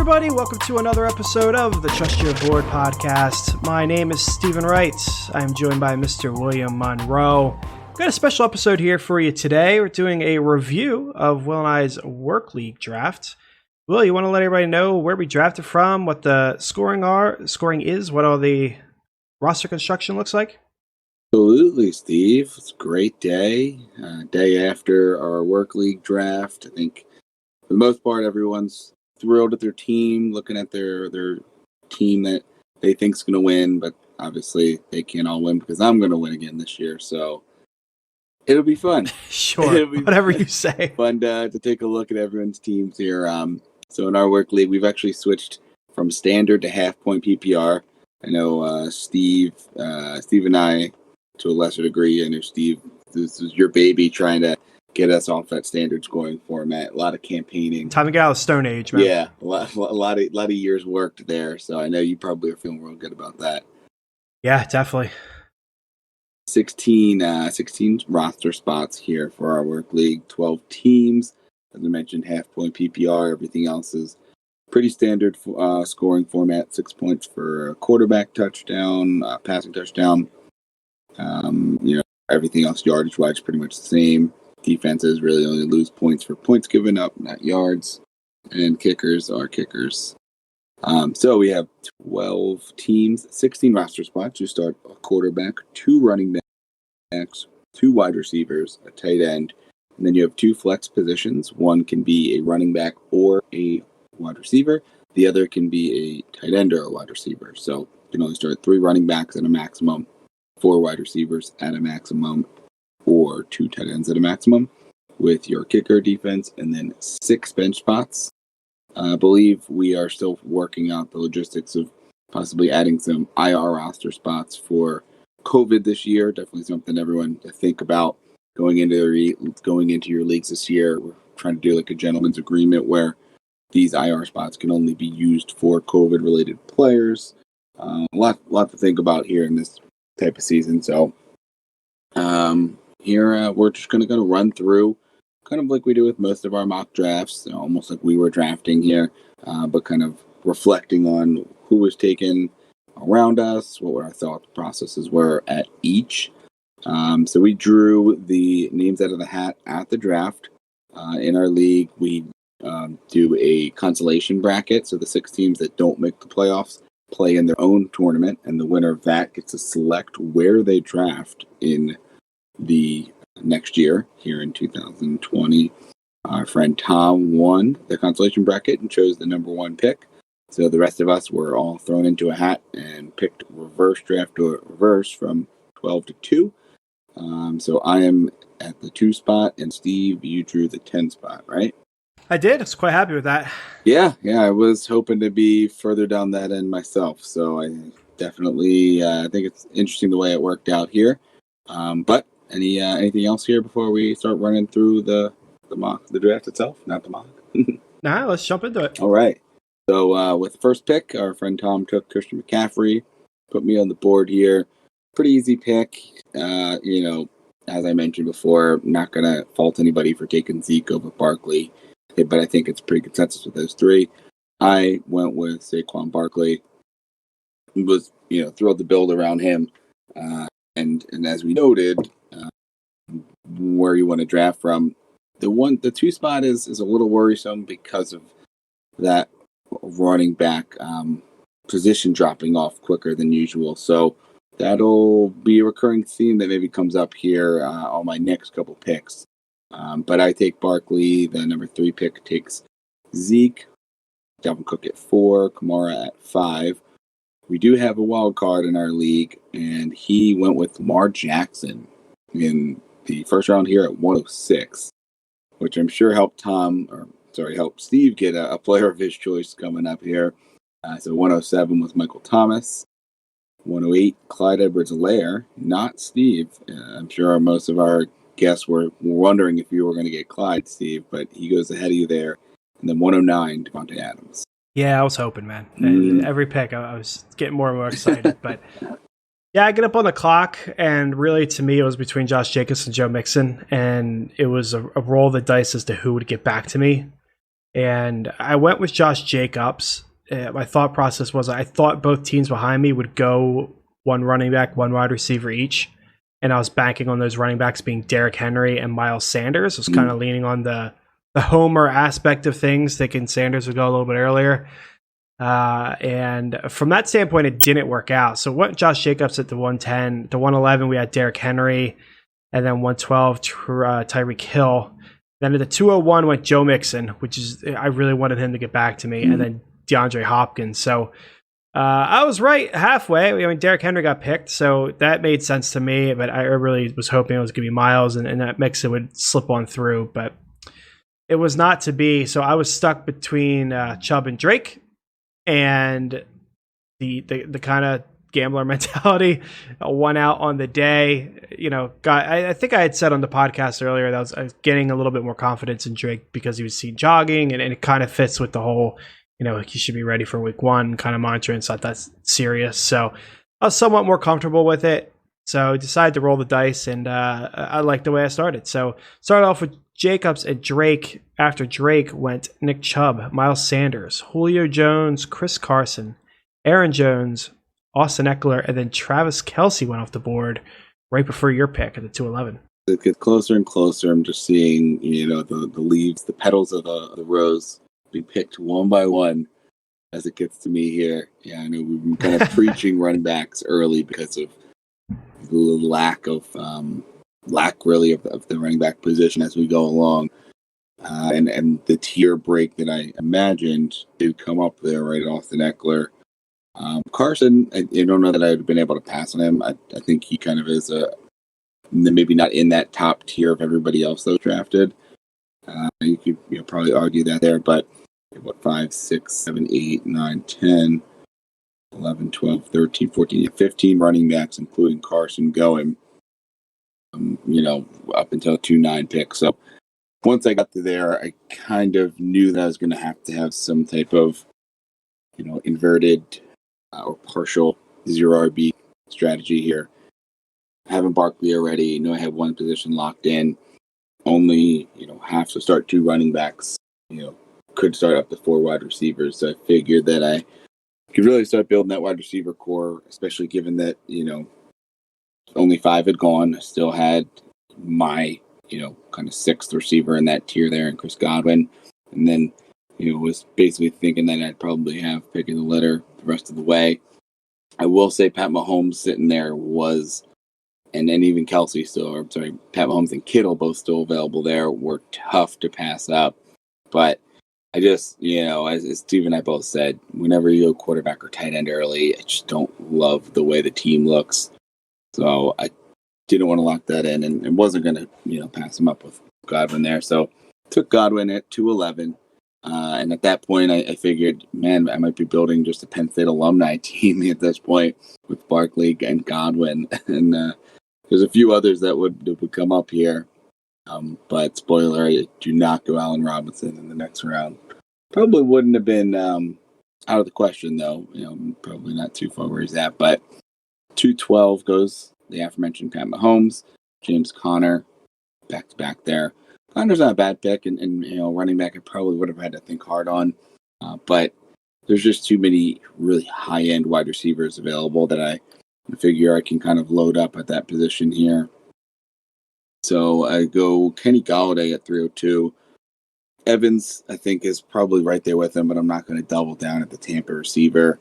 everybody. Welcome to another episode of the Trust Your Board podcast. My name is Stephen Wright. I am joined by Mr. William Monroe. We've got a special episode here for you today. We're doing a review of Will and I's Work League draft. Will, you want to let everybody know where we drafted from, what the scoring is, what all the roster construction looks like? Absolutely, Steve. It's a great day. Day after our Work League draft. I think for the most part, everyone's thrilled with their team, looking at their team that they think's going to win, but obviously they can't all win because I'm going to win again this year. So it'll be fun. Sure, whatever you say. Fun to take a look at everyone's teams here. So in our Work League, we've actually switched from standard to half-point PPR. I know Steve and I, to a lesser degree, I know Steve, this is your baby, trying to get us off that standard scoring format. A lot of campaigning. Time to get out of the Stone Age, man. Yeah, a lot of years worked there. So I know you probably are feeling real good about that. Yeah, definitely. 16 roster spots here for our Work League. 12 teams. As I mentioned, half-point PPR. Everything else is pretty standard scoring format. 6 points for a quarterback touchdown, passing touchdown. Everything else yardage-wise pretty much the same. Defenses really only lose points for points given up, not yards. And kickers are kickers. So we have 12 teams, 16 roster spots. You start a quarterback, 2 running backs, 2 wide receivers, a tight end, and then you have 2 flex positions. One can be a running back or a wide receiver. The other can be a tight end or a wide receiver. So you can only start 3 running backs at a maximum, 4 wide receivers at a maximum, or 2 tight ends at a maximum, with your kicker, defense, and then 6 bench spots. I believe we are still working out the logistics of possibly adding some IR roster spots for COVID this year. Definitely something everyone to think about going into your leagues this year. We're trying to do like a gentleman's agreement where these IR spots can only be used for COVID-related players. A lot to think about here in this type of season. So here we're just going to run through, kind of like we do with most of our mock drafts, almost like we were drafting here, but kind of reflecting on who was taken around us, what our thought processes were at each. So we drew the names out of the hat at the draft. In our league, we do a consolation bracket, so the 6 teams that don't make the playoffs play in their own tournament, and the winner of that gets to select where they draft in the next year, here in 2020. Our friend Tom won the consolation bracket and chose the number 1 pick. So the rest of us were all thrown into a hat and picked reverse draft or reverse from 12 to 2. So I am at the 2 spot, and Steve, you drew the 10 spot, right? I did. I was quite happy with that. Yeah, I was hoping to be further down that end myself. So I definitely I think it's interesting the way it worked out here. But anything else here before we start running through the draft itself? Not the mock. Nah, let's jump into it. All right. So with the first pick, our friend Tom took Christian McCaffrey, put me on the board here. Pretty easy pick. As I mentioned before, I'm not going to fault anybody for taking Zeke over Barkley, but I think it's pretty consensus with those 3. I went with Saquon Barkley. Was thrilled to build around him, and as we noted, where you want to draft from, the 2 spot is a little worrisome because of that running back position dropping off quicker than usual. So that'll be a recurring theme that maybe comes up here on my next couple picks. But I take Barkley. The number 3 pick takes Zeke. Dalvin Cook at 4. Kamara at 5. We do have a wild card in our league, and he went with Lamar Jackson in the first round here at 106, which I'm sure helped Steve get a player of his choice coming up here. So 107 was Michael Thomas. 108, Clyde Edwards-Helaire, not Steve. I'm sure most of our guests were wondering if you were going to get Clyde, Steve, but he goes ahead of you there. And then 109, Devontae Adams. Yeah, I was hoping, man. And every pick, I was getting more and more excited. But yeah, I get up on the clock, and really, to me, it was between Josh Jacobs and Joe Mixon, and it was a roll of the dice as to who would get back to me. And I went with Josh Jacobs. My thought process was I thought both teams behind me would go one running back, one wide receiver each. And I was banking on those running backs being Derrick Henry and Miles Sanders. I was kind of leaning on the homer aspect of things, thinking Sanders would go a little bit earlier. And from that standpoint, it didn't work out. So went Josh Jacobs at the 110. The 111, we had Derrick Henry. And then 112, Tyreek Hill. Then at the 201 went Joe Mixon, which is, I really wanted him to get back to me. And then DeAndre Hopkins. So I was right halfway. I mean, Derrick Henry got picked, so that made sense to me. But I really was hoping it was going to be Miles and that Mixon would slip on through. But it was not to be. So I was stuck between Chubb and Drake. And the kind of gambler mentality won out on the day. You know, I think I had said on the podcast earlier that I was getting a little bit more confidence in Drake because he was seen jogging, and it kind of fits with the whole, you know, he should be ready for week one kind of mantra, and it's not that serious. So I was somewhat more comfortable with it. So I decided to roll the dice, and I liked the way I started. So started off with Jacobs and Drake. After Drake went Nick Chubb, Miles Sanders, Julio Jones, Chris Carson, Aaron Jones, Austin Eckler, and then Travis Kelce went off the board right before your pick at the 211. It gets closer and closer. I'm just seeing, you know, the leaves, the petals of the rose be picked one by one as it gets to me here. Yeah, I know we've been kind of preaching running backs early because of the lack really of the running back position as we go along. And the tier break that I imagined did come up there, right? Austin Eckler. Carson, I don't know that I would have been able to pass on him. I think he kind of is maybe not in that top tier of everybody else that was drafted. You could probably argue that there, but 5, 6, 7, 8, 9, 10, 11, 12, 13, 14, 15 running backs, including Carson going, up until 2-9 pick. So once I got to there, I kind of knew that I was going to have some type of, inverted or partial zero RB strategy here. Having Barkley already, I had one position locked in. Only, have to start 2 running backs, could start up to 4 wide receivers. So I figured that I could really start building that wide receiver core, especially given that, only 5 had gone. I still had my, kind of 6th receiver in that tier there in Chris Godwin. And then, was basically thinking that I'd probably have pick of the litter the rest of the way. I will say Pat Mahomes sitting there was, and then even Kelce Pat Mahomes and Kittle both still available there, were tough to pass up. But I just, as Steve and I both said, whenever you go quarterback or tight end early, I just don't love the way the team looks. So I didn't want to lock that in and wasn't going to, pass him up with Godwin there. So took Godwin at 211. And at that point, I figured, man, I might be building just a Penn State alumni team at this point with Barkley and Godwin. And there's a few others that would come up here. But spoiler, I do not go Allen Robinson in the next round. Probably wouldn't have been out of the question, though. Probably not too far where he's at. But 212 goes the aforementioned Pat Mahomes, James Conner, back-to-back there. Conner's not a bad pick, and running back I probably would have had to think hard on. But there's just too many really high-end wide receivers available that I figure I can kind of load up at that position here. So I go Kenny Golladay at 302. Evans, I think, is probably right there with him, but I'm not going to double down at the Tampa receiver.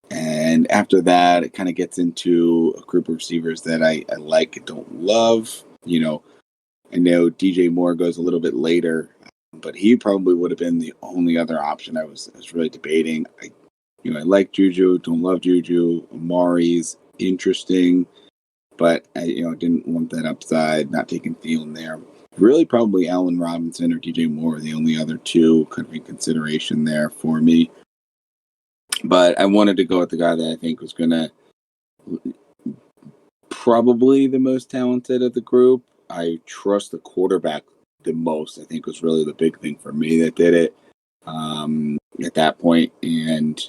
And after that, it kind of gets into a group of receivers that I like and don't love. I know DJ Moore goes a little bit later, but he probably would have been the only other option I was really debating. I like Juju, don't love Juju. Amari's interesting, but I didn't want that upside, not taking Thielen there. Really probably Allen Robinson or DJ Moore, the only other 2 could be consideration there for me. But I wanted to go with the guy that I think was going to probably the most talented of the group. I trust the quarterback the most. I think was really the big thing for me that did it at that point. And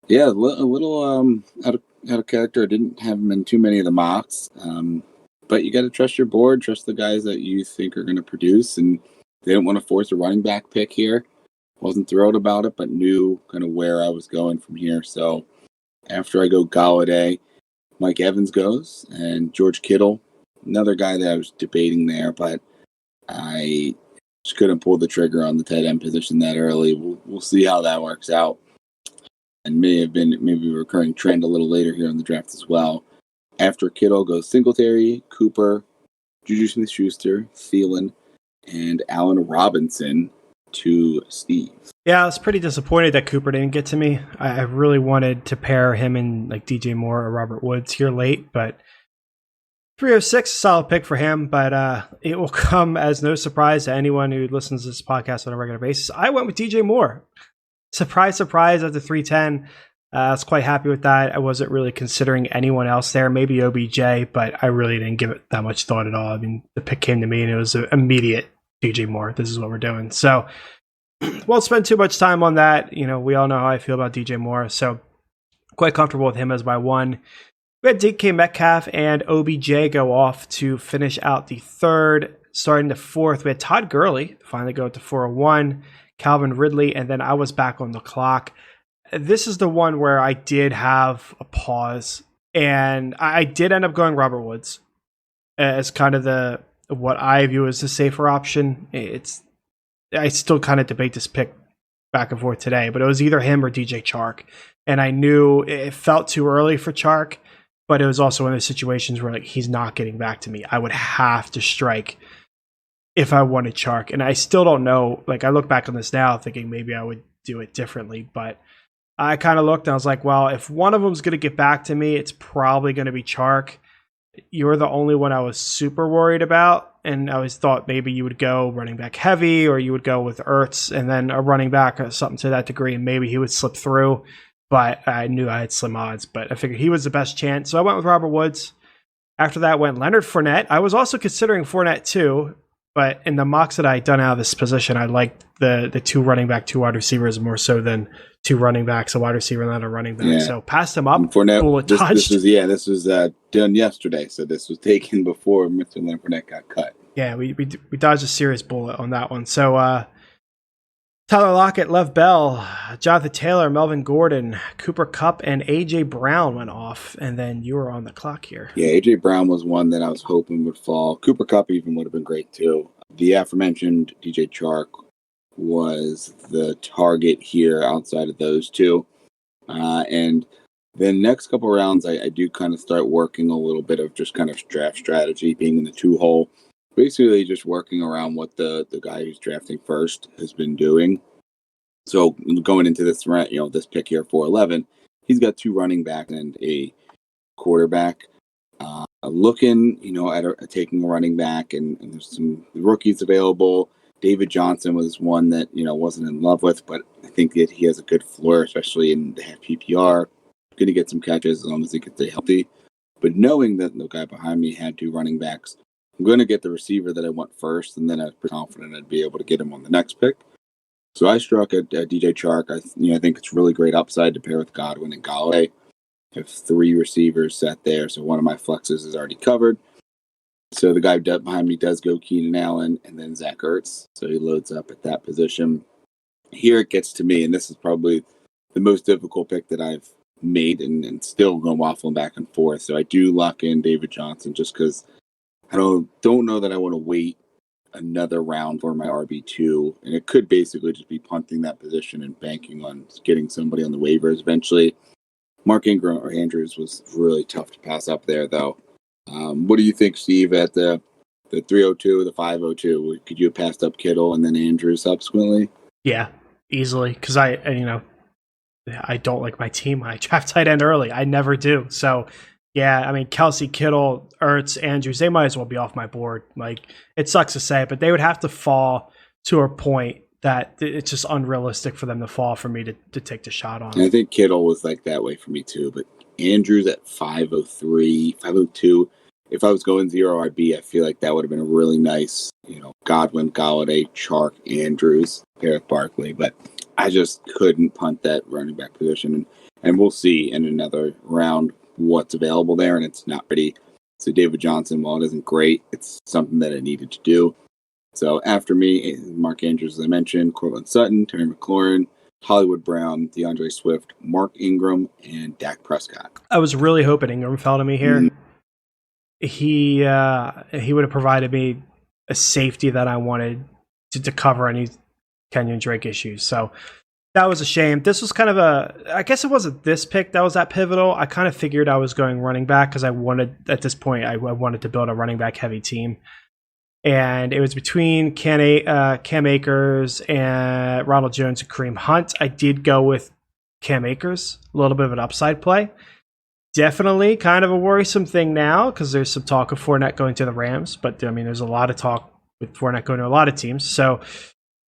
yeah, a little out of character. I didn't have him in too many of the mocks. But you got to trust your board, trust the guys that you think are going to produce. And they don't want to force a running back pick here. Wasn't thrilled about it, but knew kind of where I was going from here. So after I go Galladay, Mike Evans goes, and George Kittle, another guy that I was debating there, but I just couldn't pull the trigger on the tight end position that early. We'll see how that works out. And may have been maybe a recurring trend a little later here in the draft as well. After Kittle goes Singletary, Cooper, Juju Smith-Schuster, Thielen, and Allen Robinson to Steve. Yeah, I was pretty disappointed that Cooper didn't get to me. I really wanted to pair him and like DJ Moore or Robert Woods here late, but 306, solid pick for him, but it will come as no surprise to anyone who listens to this podcast on a regular basis. I went with DJ Moore. Surprise, surprise at the 310. I was quite happy with that. I wasn't really considering anyone else there, maybe OBJ, but I really didn't give it that much thought at all. I mean, the pick came to me and it was immediate. DJ Moore, this is what we're doing. So won't spend too much time on that. You know, we all know how I feel about DJ Moore, so quite comfortable with him as my one. We had DK Metcalf and OBJ go off to finish out the third. Starting the fourth, we had Todd Gurley finally go to 401, Calvin Ridley, and then I was back on the clock. This is the one where I did have a pause, and I did end up going Robert Woods as kind of the what I view as the safer option. I still kind of debate this pick back and forth today, but it was either him or DJ Chark, and I knew it felt too early for Chark, but it was also one of those situations where like he's not getting back to me. I would have to strike if I wanted Chark, and I still don't know. Like I look back on this now thinking maybe I would do it differently, but I kind of looked and I was like, well, if one of them's going to get back to me, it's probably going to be Chark. You're the only one I was super worried about, and I always thought maybe you would go running back heavy, or you would go with Ertz and then a running back or something to that degree, and maybe he would slip through, but I knew I had slim odds, but I figured he was the best chance, so I went with Robert Woods. After that went Leonard Fournette. I was also considering Fournette too, but in the mocks that I had done out of this position, I liked the two running back, two wide receivers more so than two running backs, a wide receiver and a running back. Yeah. So passed him up. And Fournette, this was done yesterday. So this was taken before Mr. Leonard Fournette got cut. Yeah, we dodged a serious bullet on that one. So Tyler Lockett, Lev Bell, Jonathan Taylor, Melvin Gordon, Cooper Kupp, and A.J. Brown went off, and then you were on the clock here. Yeah, A.J. Brown was one that I was hoping would fall. Cooper Kupp even would have been great too. The aforementioned DJ Chark was the target here outside of those two. And the next couple rounds, I do kind of start working a little bit of just kind of draft strategy, being in the two-hole. Basically just working around what the guy who's drafting first has been doing. So going into this round, this pick here, 411, he's got two running backs and a quarterback. Looking, at taking a running back, and there's some rookies available. David Johnson was one that, wasn't in love with, but I think that he has a good floor, especially in the half PPR. Going to get some catches as long as he can stay healthy. But knowing that the guy behind me had two running backs, I'm going to get the receiver that I want first, and then I'm pretty confident I'd be able to get him on the next pick. So I struck at DJ Chark. I think it's really great upside to pair with Godwin and Galladay. I have three receivers set there, so one of my flexes is already covered. So the guy behind me does go Keenan Allen and then Zach Ertz. So he loads up at that position. Here it gets to me, and this is probably the most difficult pick that I've made and still going waffling back and forth. So I do lock in David Johnson just because I don't know that I want to wait another round for my RB2. And it could basically just be punting that position and banking on getting somebody on the waivers eventually. Mark Ingram or Andrews was really tough to pass up there, though. What do you think, Steve, at the 302, the 502? Could you have passed up Kittle and then Andrews subsequently? Yeah, easily. Because I don't like my team. I draft tight end early. I never do. So, yeah, I mean, Kelsey, Kittle, Ertz, Andrews, they might as well be off my board. Like, it sucks to say, but they would have to fall to a point that it's just unrealistic for them to fall for me to take the shot on. And I think Kittle was like that way for me too, but Andrews at 503, 502. If I was going zero RB, I feel like that would have been a really nice, Godwin, Galladay, Chark, Andrews, pair with Barkley. But I just couldn't punt that running back position. And we'll see in another round what's available there, and it's not pretty. So David Johnson, while it isn't great, it's something that I needed to do. So after me, Mark Andrews, as I mentioned, Cortland Sutton, Terry McLaurin, Hollywood Brown, DeAndre Swift, Mark Ingram, and Dak Prescott. I was really hoping Ingram fell to me here. He would have provided me a safety that I wanted to cover any Kenyon Drake issues. So that was a shame. This was kind of I guess it wasn't this pick that was that pivotal. I kind of figured I was going running back because I wanted, at this point, I wanted to build a running back heavy team. And it was between Cam Akers and Ronald Jones and Kareem Hunt. I did go with Cam Akers, a little bit of an upside play. Definitely kind of a worrisome thing now because there's some talk of Fournette going to the Rams, but I mean, there's a lot of talk with Fournette going to a lot of teams. So,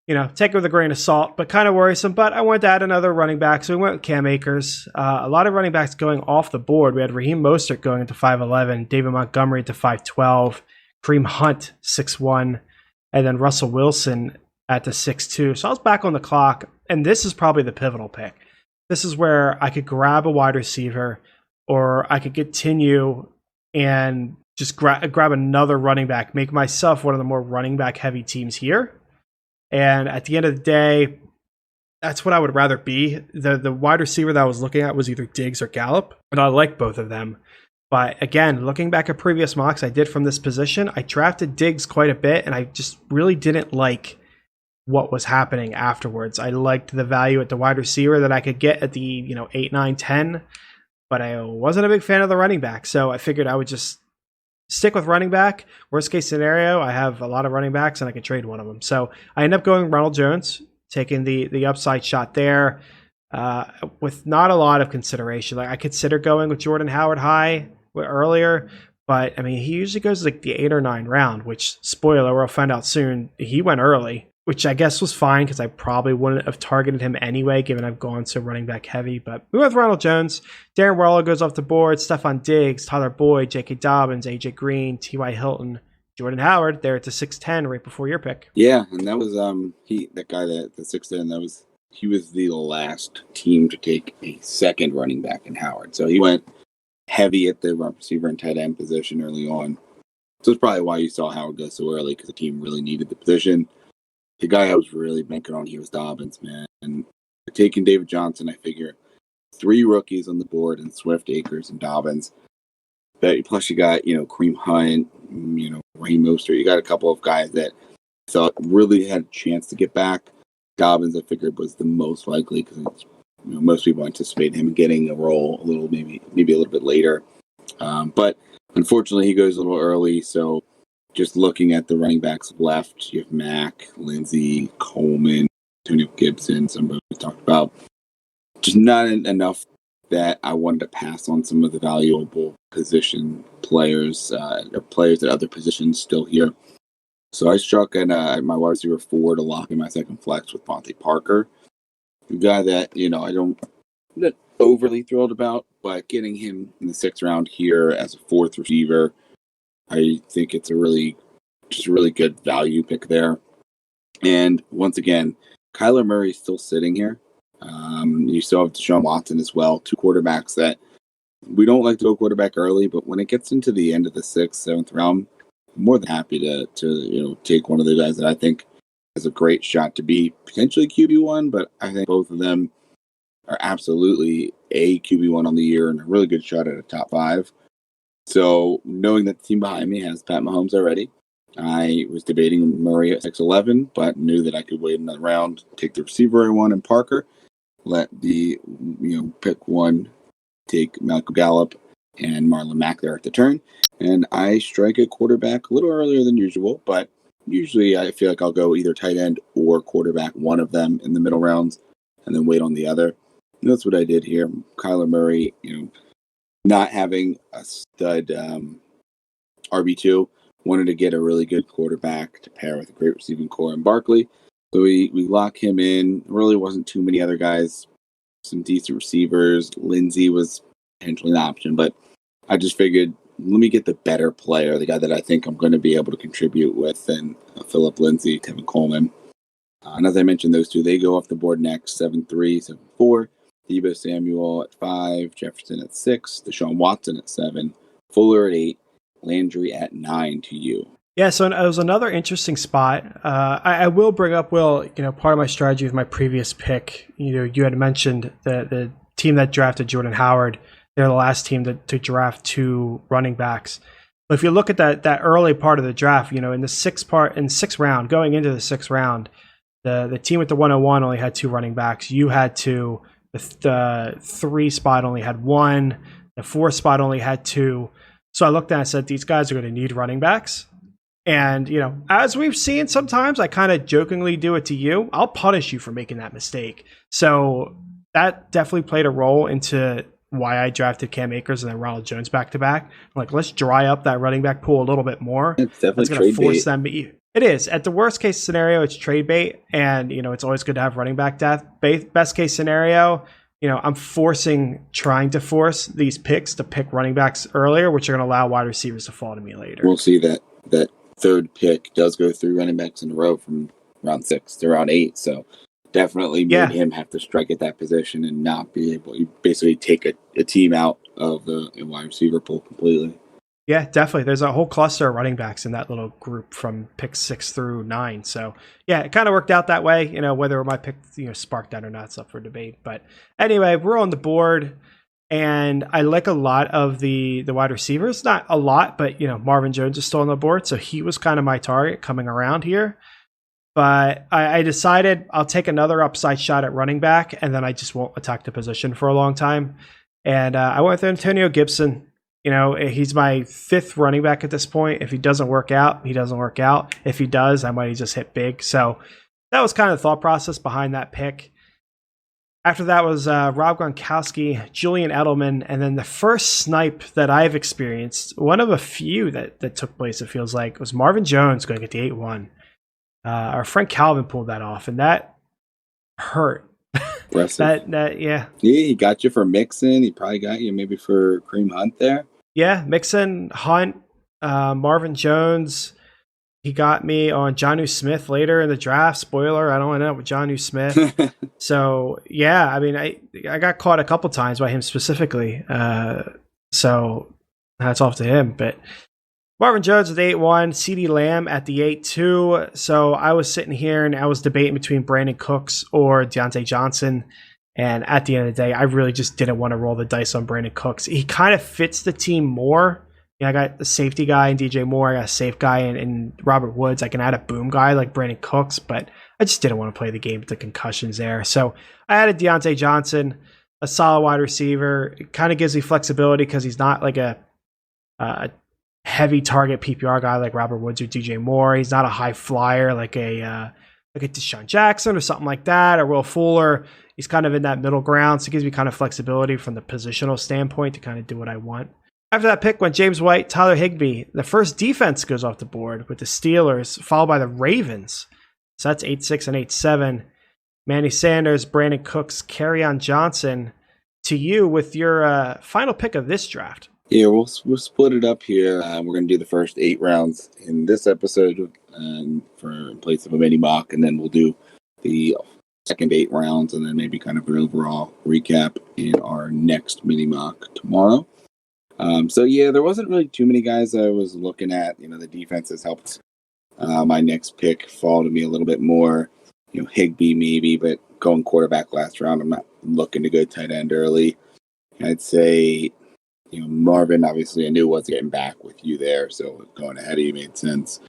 take it with a grain of salt, but kind of worrisome. But I wanted to add another running back, so we went with Cam Akers. A lot of running backs going off the board. We had Raheem Mostert going into 5'11", David Montgomery to 5'12", Kareem Hunt 6'1", and then Russell Wilson at the 6'2". So I was back on the clock, and this is probably the pivotal pick. This is where I could grab a wide receiver, or I could continue and just grab another running back, make myself one of the more running back heavy teams here. And at the end of the day, that's what I would rather be. The wide receiver that I was looking at was either Diggs or Gallup, and I like both of them. But again, looking back at previous mocks I did from this position, I drafted Diggs quite a bit, and I just really didn't like what was happening afterwards. I liked the value at the wide receiver that I could get at the 8, 9, 10, but I wasn't a big fan of the running back. So I figured I would just stick with running back. Worst case scenario, I have a lot of running backs and I could trade one of them. So I ended up going Ronald Jones, taking the upside shot there with not a lot of consideration. Like I consider going with Jordan Howard high earlier, but I mean, he usually goes like the 8 or 9 round, which, spoiler, we'll find out soon, he went early, which I guess was fine because I probably wouldn't have targeted him anyway, given I've gone so running back heavy. But we went with Ronald Jones. Darren Waller goes off the board. Stephon Diggs, Tyler Boyd, J.K. Dobbins, A.J. Green, T.Y. Hilton, Jordan Howard there at the 6'10", right before your pick. Yeah, and that was that guy that the 6'10", he was the last team to take a second running back in Howard. So he went heavy at the receiver and tight end position early on. So it's probably why you saw Howard go so early, because the team really needed the position. The guy I was really banking on here was Dobbins, man. And taking David Johnson, I figure 3 rookies on the board, and Swift, Akers, and Dobbins. Plus you got, Kareem Hunt, Raheem Mostert. You got a couple of guys that I thought really had a chance to get back. Dobbins, I figured, was the most likely because most people anticipate him getting a role maybe a little bit later. But unfortunately, he goes a little early, so just looking at the running backs left, you have Mack, Lindsey, Coleman, Antonio Gibson, somebody we talked about. Just not enough that I wanted to pass on some of the valuable position players, or players at other positions still here. So I struck at my wide receiver 4 to lock in my second flex with Devontae Parker, a guy that I'm not overly thrilled about, but getting him in the 6th round here as a 4th receiver, I think it's a really good value pick there. And once again, Kyler Murray is still sitting here. You still have Deshaun Watson as well, 2 quarterbacks that we don't like to go quarterback early, but when it gets into the end of the 6th, 7th round, I'm more than happy to take one of the guys that I think has a great shot to be potentially QB1, but I think both of them are absolutely a QB1 on the year and a really good shot at a top 5. So knowing that the team behind me has Pat Mahomes already, I was debating Murray at 6'11", but knew that I could wait another round, take the receiver I want in Parker, let the pick 1 take Malcolm Gallup and Marlon Mack there at the turn, and I strike a quarterback a little earlier than usual, but usually I feel like I'll go either tight end or quarterback, one of them in the middle rounds, and then wait on the other. And that's what I did here. Kyler Murray, not having a stud RB2, wanted to get a really good quarterback to pair with a great receiving core in Barkley. So we lock him in. Really wasn't too many other guys, some decent receivers. Lindsey was potentially an option, but I just figured, let me get the better player, the guy that I think I'm going to be able to contribute with, and Phillip Lindsay, Tevin Coleman. And as I mentioned, those 2, they go off the board next, 7-3, 7-4. Deebo Samuel at 5, Jefferson at 6, Deshaun Watson at 7, Fuller at 8, Landry at 9 to you. Yeah, so it was another interesting spot. I will bring up, Will, part of my strategy with my previous pick, you had mentioned the team that drafted Jordan Howard. They're the last team to draft 2 running backs. But if you look at that early part of the draft, in the sixth round, going into the 6th round, the team with the 101 only had 2 running backs. You had 2. The 3 spot only had 1. The 4 spot only had 2. So I looked at it and said, these guys are going to need running backs. And, as we've seen sometimes, I kind of jokingly do it to you. I'll punish you for making that mistake. So that definitely played a role into why I drafted Cam Akers and then Ronald Jones back-to-back. Like, let's dry up that running back pool a little bit more. It's definitely going to force bait. them. It is. At the worst case scenario, it's trade bait. And, it's always good to have running back depth. Best case scenario, I'm trying to force these picks to pick running backs earlier, which are going to allow wide receivers to fall to me later. We'll see that 3rd pick does go 3 running backs in a row from round 6 to round 8. So definitely made him have to strike at that position and not be able to basically take a team out of the wide receiver pool completely. Yeah, definitely. There's a whole cluster of running backs in that little group from pick 6 through 9. So yeah, it kind of worked out that way. Whether my pick sparked that or not, it's up for debate. But anyway, we're on the board. And I like a lot of the wide receivers. Not a lot, but, Marvin Jones is still on the board. So he was kind of my target coming around here. But I decided I'll take another upside shot at running back, and then I just won't attack the position for a long time. And I went with Antonio Gibson. He's my 5th running back at this point. If he doesn't work out, he doesn't work out. If he does, I might just hit big. So that was kind of the thought process behind that pick. After that was Rob Gronkowski, Julian Edelman, and then the first snipe that I've experienced, one of a few that took place, it feels like, was Marvin Jones going to get the 8-1. Our friend Calvin pulled that off, and that hurt. Impressive. Yeah. Yeah, he got you for Mixon. He probably got you maybe for Kareem Hunt there. Yeah, Mixon, Hunt, Marvin Jones. He got me on Jonnu Smith later in the draft. Spoiler, I don't end up with Jonnu Smith. So, yeah, I mean, I got caught a couple times by him specifically. So, hats off to him. But Marvin Jones with 8-1, CeeDee Lamb at the 8-2. So, I was sitting here and I was debating between Brandon Cooks or Deontay Johnson. And at the end of the day, I really just didn't want to roll the dice on Brandon Cooks. He kind of fits the team more. I got the safety guy in DJ Moore. I got a safe guy in Robert Woods. I can add a boom guy like Brandon Cooks, but I just didn't want to play the game with the concussions there. So I added Deontay Johnson, a solid wide receiver. It kind of gives me flexibility because he's not like a heavy target PPR guy like Robert Woods or DJ Moore. He's not a high flyer like a Deshaun Jackson or something like that, or Will Fuller. He's kind of in that middle ground, so it gives me kind of flexibility from the positional standpoint to kind of do what I want. After that pick went James White, Tyler Higbee. The first defense goes off the board with the Steelers, followed by the Ravens. So that's 8-6 and 8-7. Manny Sanders, Brandon Cooks, Kerryon Johnson. To you with your final pick of this draft. Yeah, we'll split it up here. We're going to do the first 8 rounds in this episode for in place of a mini mock, and then we'll do the second 8 rounds, and then maybe kind of an overall recap in our next mini mock tomorrow. So yeah, there wasn't really too many guys I was looking at. The defense has helped my next pick fall to me a little bit more. Higbee maybe, but going quarterback last round, I'm not looking to go tight end early. I'd say, Marvin, obviously I knew was getting back with you there, so going ahead of you made sense.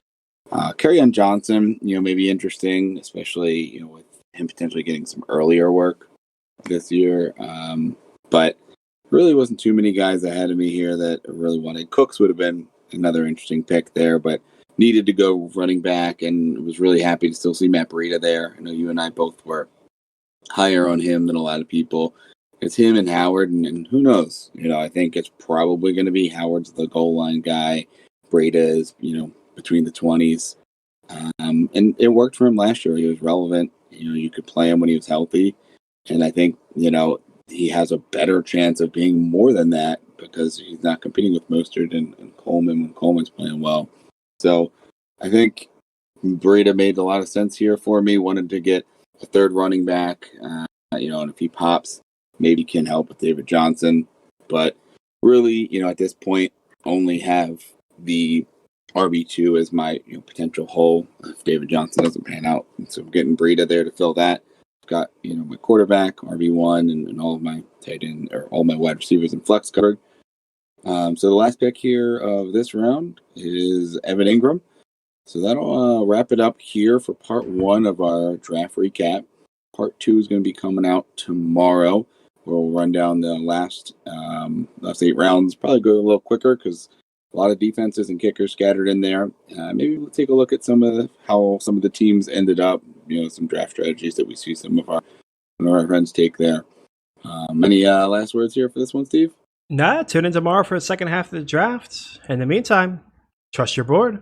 Kerryon Johnson, maybe interesting, especially, with him potentially getting some earlier work this year. But really wasn't too many guys ahead of me here that really wanted. Cooks would have been another interesting pick there, but needed to go running back and was really happy to still see Matt Breida there. I know you and I both were higher on him than a lot of people. It's him and Howard, and who knows? I think it's probably going to be Howard's the goal line guy. Breida is, between the 20s. And it worked for him last year. He was relevant. You could play him when he was healthy. And I think, he has a better chance of being more than that because he's not competing with Mostert and Coleman when Coleman's playing well. So I think Breida made a lot of sense here for me. Wanted to get a third running back, and if he pops, maybe can help with David Johnson. But really, at this point, only have the RB2 as my potential hole if David Johnson doesn't pan out. And so I'm getting Breida there to fill that. I've got my quarterback, RB1, and all of my tight end or all my wide receivers and flex covered. So the last pick here of this round is Evan Ingram. So that'll wrap it up here for part 1 of our draft recap. Part 2 is going to be coming out tomorrow. We'll run down the last 8 rounds. Probably go a little quicker because a lot of defenses and kickers scattered in there. Maybe we'll take a look at how some of the teams ended up. Some draft strategies that we see some of our friends take there. Any last words here for this one, Steve? Nah, tune in tomorrow for the second half of the draft. In the meantime, trust your board.